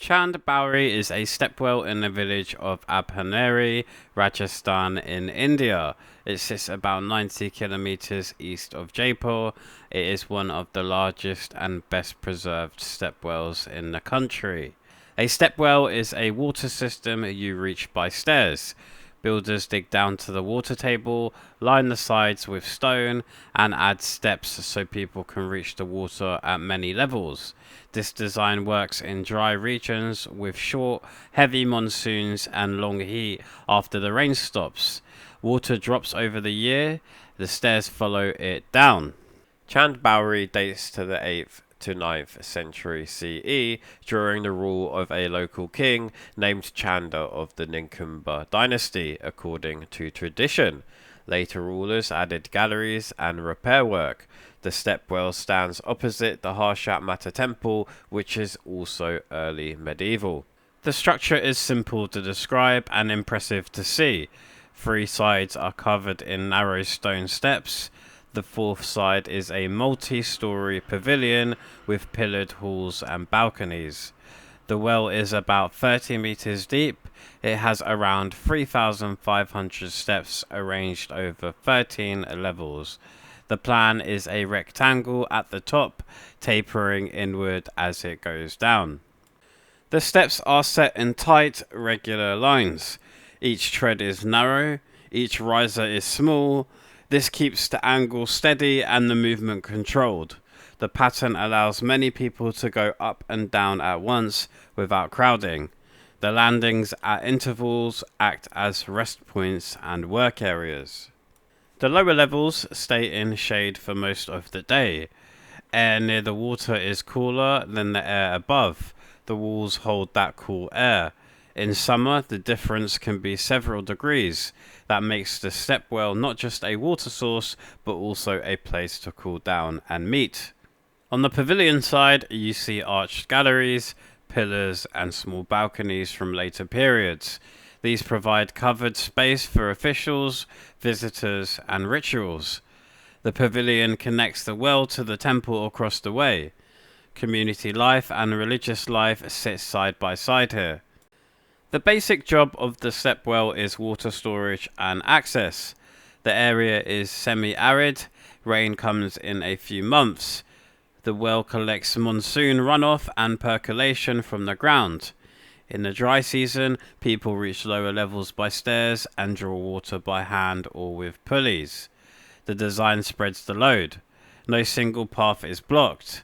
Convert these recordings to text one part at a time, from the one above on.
Chand Baori is a stepwell in the village of Abhaneri, Rajasthan in India. It sits about 90 kilometers east of Jaipur. It is one of the largest and best preserved stepwells in the country. A stepwell is a water system you reach by stairs. Builders dig down to the water table, line the sides with stone, and add steps so people can reach the water at many levels. This design works in dry regions with short, heavy monsoons and long heat after the rain stops. Water drops over the year, the stairs follow it down. Chand Baori dates to the 8th to 9th century CE during the rule of a local king named Chanda of the Ninkumba dynasty, according to tradition. Later rulers added galleries and repair work. The stepwell stands opposite the Harshat Mata Temple, which is also early medieval. The structure is simple to describe and impressive to see. Three sides are covered in narrow stone steps. The fourth side is a multi-storey pavilion with pillared halls and balconies. The well is about 30 meters deep. It has around 3,500 steps arranged over 13 levels. The plan is a rectangle at the top, tapering inward as it goes down. The steps are set in tight, regular lines. Each tread is narrow, each riser is small. This keeps the angle steady and the movement controlled. The pattern allows many people to go up and down at once without crowding. The landings at intervals act as rest points and work areas. The lower levels stay in shade for most of the day. Air near the water is cooler than the air above. The walls hold that cool air. In summer, the difference can be several degrees. That makes the stepwell not just a water source, but also a place to cool down and meet. On the pavilion side, you see arched galleries, pillars, and small balconies from later periods. These provide covered space for officials, visitors, and rituals. The pavilion connects the well to the temple across the way. Community life and religious life sit side by side here. The basic job of the stepwell is water storage and access. The area is semi-arid. Rain comes in a few months. The well collects monsoon runoff and percolation from the ground. In the dry season, people reach lower levels by stairs and draw water by hand or with pulleys. The design spreads the load. No single path is blocked.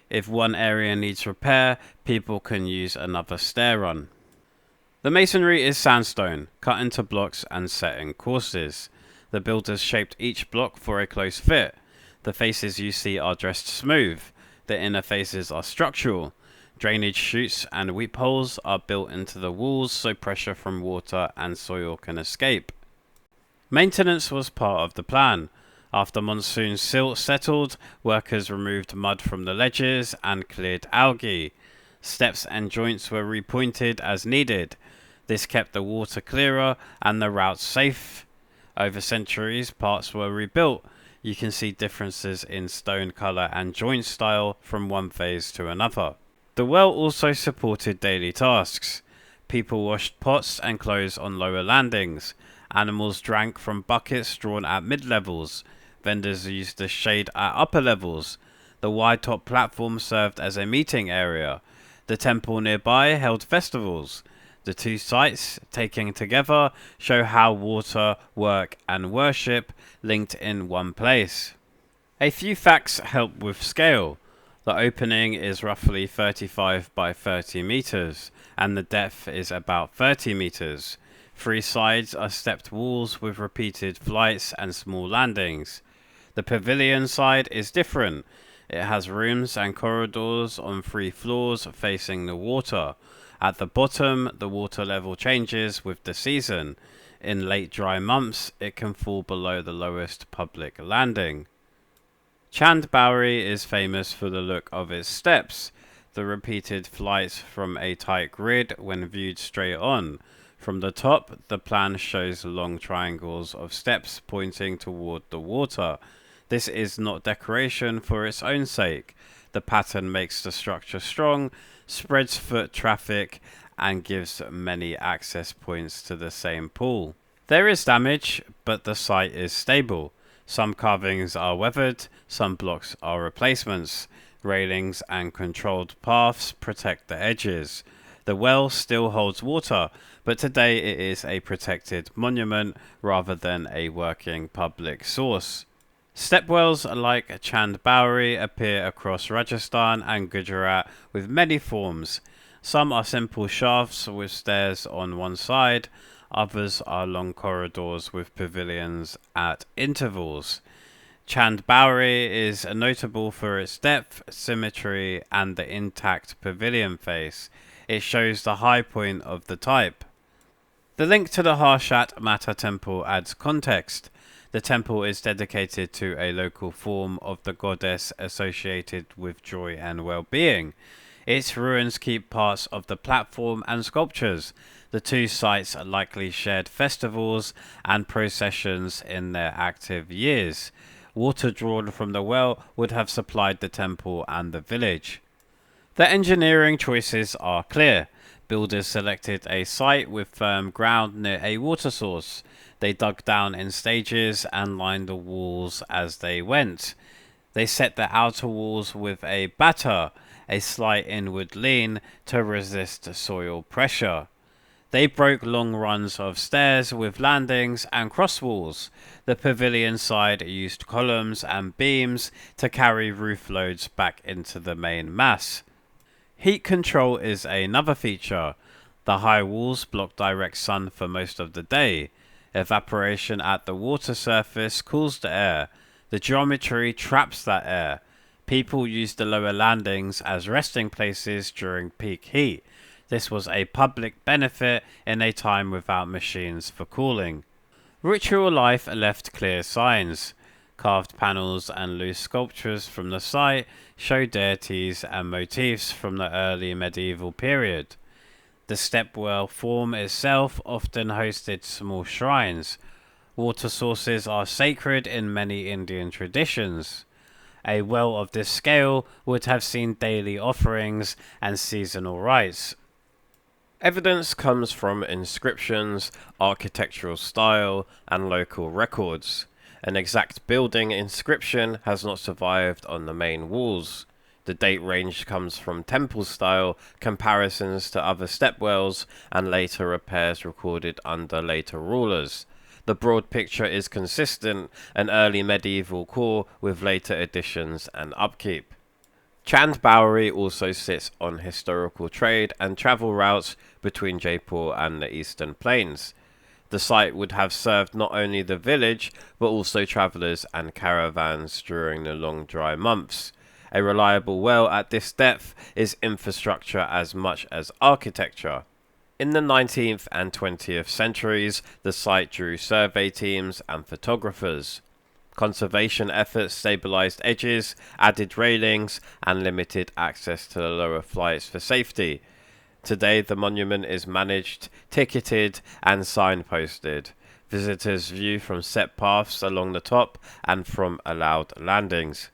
If one area needs repair, people can use another stair run. The masonry is sandstone, cut into blocks and set in courses. The builders shaped each block for a close fit. The faces you see are dressed smooth. The inner faces are structural. Drainage chutes and weep holes are built into the walls so pressure from water and soil can escape. Maintenance was part of the plan. After monsoon silt settled, workers removed mud from the ledges and cleared algae. Steps and joints were repointed as needed. This kept the water clearer and the routes safe. Over centuries, parts were rebuilt. You can see differences in stone colour and joint style from one phase to another. The well also supported daily tasks. People washed pots and clothes on lower landings. Animals drank from buckets drawn at mid-levels. Vendors used the shade at upper levels. The wide top platform served as a meeting area. The temple nearby held festivals. The two sites, taken together, show how water, work, and worship linked in one place. A few facts help with scale. The opening is roughly 35 by 30 meters, and the depth is about 30 meters. Three sides are stepped walls with repeated flights and small landings. The pavilion side is different. It has rooms and corridors on 3 floors facing the water. At the bottom, the water level changes with the season. In late dry months, it can fall below the lowest public landing. Chand Baori is famous for the look of its steps, the repeated flights from a tight grid when viewed straight on. From the top, the plan shows long triangles of steps pointing toward the water. This is not decoration for its own sake. The pattern makes the structure strong, spreads foot traffic, and gives many access points to the same pool. There is damage, but the site is stable. Some carvings are weathered, some blocks are replacements. Railings and controlled paths protect the edges. The well still holds water, but today it is a protected monument rather than a working public source. Stepwells like Chand Baori appear across Rajasthan and Gujarat with many forms. Some are simple shafts with stairs on one side, others are long corridors with pavilions at intervals. Chand Baori is notable for its depth, symmetry, and the intact pavilion face. It shows the high point of the type. The link to the Harshat Mata Temple adds context. The temple is dedicated to a local form of the goddess associated with joy and well-being. Its ruins keep parts of the platform and sculptures. The two sites likely shared festivals and processions in their active years. Water drawn from the well would have supplied the temple and the village. The engineering choices are clear. Builders selected a site with firm ground near a water source. They dug down in stages and lined the walls as they went. They set the outer walls with a batter, a slight inward lean to resist soil pressure. They broke long runs of stairs with landings and cross walls. The pavilion side used columns and beams to carry roof loads back into the main mass. Heat control is another feature. The high walls block direct sun for most of the day. Evaporation at the water surface cools the air. The geometry traps that air. People use the lower landings as resting places during peak heat. This was a public benefit in a time without machines for cooling. Ritual life left clear signs. Carved panels and loose sculptures from the site show deities and motifs from the early medieval period. The stepwell form itself often hosted small shrines. Water sources are sacred in many Indian traditions. A well of this scale would have seen daily offerings and seasonal rites. Evidence comes from inscriptions, architectural style, and local records. An exact building inscription has not survived on the main walls. The date range comes from temple style, comparisons to other stepwells, and later repairs recorded under later rulers. The broad picture is consistent, an early medieval core with later additions and upkeep. Chand Baori also sits on historical trade and travel routes between Jaipur and the eastern plains. The site would have served not only the village, but also travellers and caravans during the long dry months. A reliable well at this depth is infrastructure as much as architecture. In the 19th and 20th centuries, the site drew survey teams and photographers. Conservation efforts stabilized edges, added railings, and limited access to the lower flights for safety. Today, the monument is managed, ticketed, and signposted. Visitors view from set paths along the top and from allowed landings.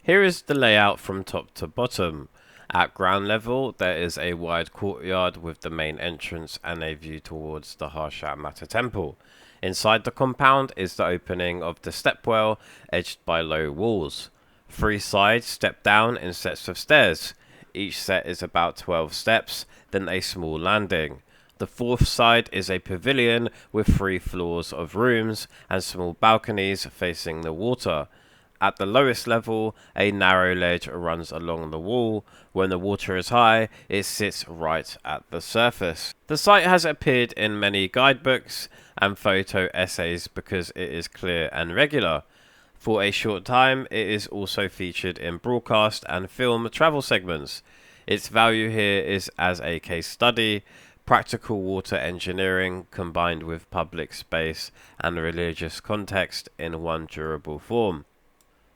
Here is the layout from top to bottom. At ground level, there is a wide courtyard with the main entrance and a view towards the Harshat Mata Temple. Inside the compound is the opening of the stepwell, edged by low walls. 3 sides step down in sets of stairs. Each set is about 12 steps, then a small landing. The 4th side is a pavilion with 3 floors of rooms and small balconies facing the water. At the lowest level, a narrow ledge runs along the wall. When the water is high, it sits right at the surface. The site has appeared in many guidebooks and photo essays because it is clear and regular. For a short time, it is also featured in broadcast and film travel segments. Its value here is as a case study, practical water engineering combined with public space and religious context in one durable form.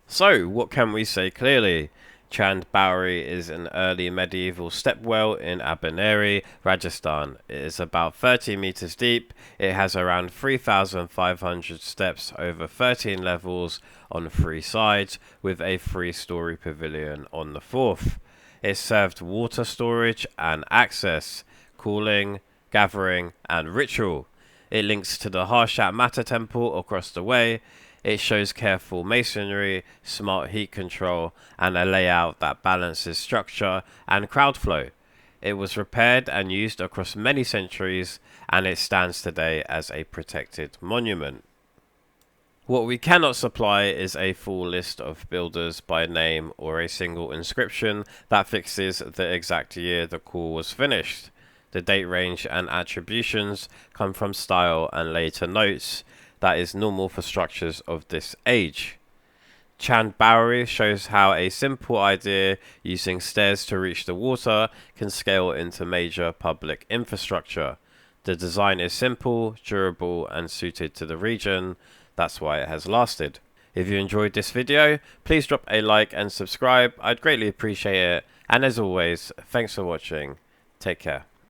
So, what can we say clearly? Chand Baori is an early medieval stepwell in Abhaneri, Rajasthan. It is about 30 meters deep. It has around 3,500 steps over 13 levels on 3 sides, with a 3-storey pavilion on the 4th. It served water storage and access, cooling, gathering, and ritual. It links to the Harshat Mata Temple across the way. It shows careful masonry, smart heat control, and a layout that balances structure and crowd flow. It was repaired and used across many centuries, and it stands today as a protected monument. What we cannot supply is a full list of builders by name or a single inscription that fixes the exact year the core was finished. The date range and attributions come from style and later notes that is normal for structures of this age. Chand Baori shows how a simple idea using stairs to reach the water can scale into major public infrastructure. The design is simple, durable, and suited to the region. That's why it has lasted. If you enjoyed this video, please drop a like and subscribe. I'd greatly appreciate it. And as always, thanks for watching. Take care.